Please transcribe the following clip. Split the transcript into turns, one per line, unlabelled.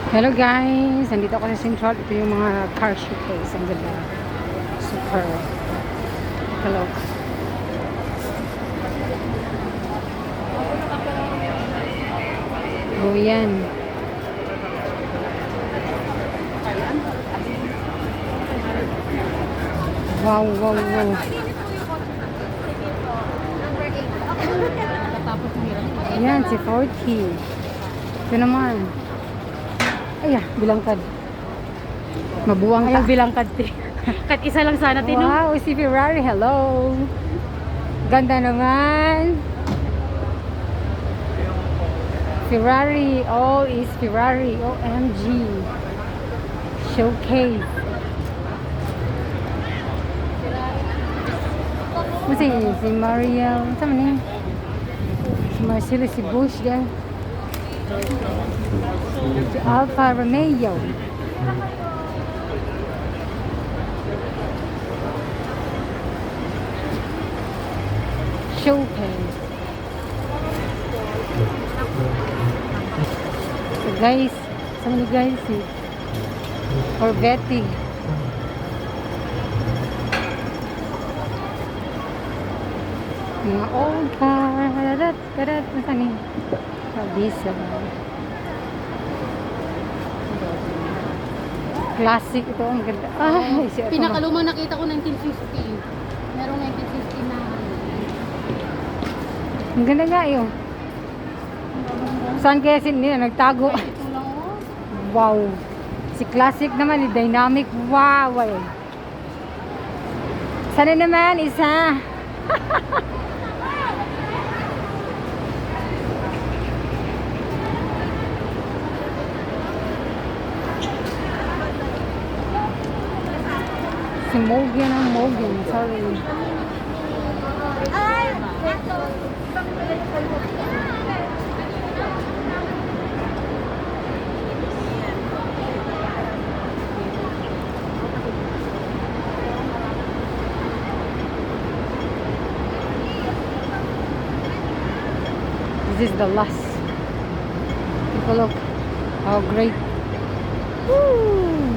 Hello guys! Nandito ako sa Central. Ito yung mga car showcase. Ang ganda. Super. Hello. Oh, yan. Wow, wow, wow. Ayan, si 40. Ito naman. Ay, bilangkad. Mabuwang
Ayaw bilangkad. Kat isa lang sana tinong.
Wow, si Ferrari. Hello. Ganda naman. Ferrari. All is Ferrari. OMG. Showcase. Si Mario. Sama ni. Si Marcelo, si Bush dyan. Si Alfa Romeo. Showcase. So guys, sama ni guys si Corvette. Mga old car. Karat. Masa ni? Diesel. Classic ito. Ang ganda. Ay, siya ito.
Pinakalumang nakita ko 1950. Merong 1950 na.
Ang ganda nga yun. Saan kaya nila nagtago?
Ito lang oh.
Wow. Si classic naman, dynamic. Wow. Ay. Sana naman isa. Si Morgan ang Morgan. Sorry. This is the last. Take a look. How great. Woo!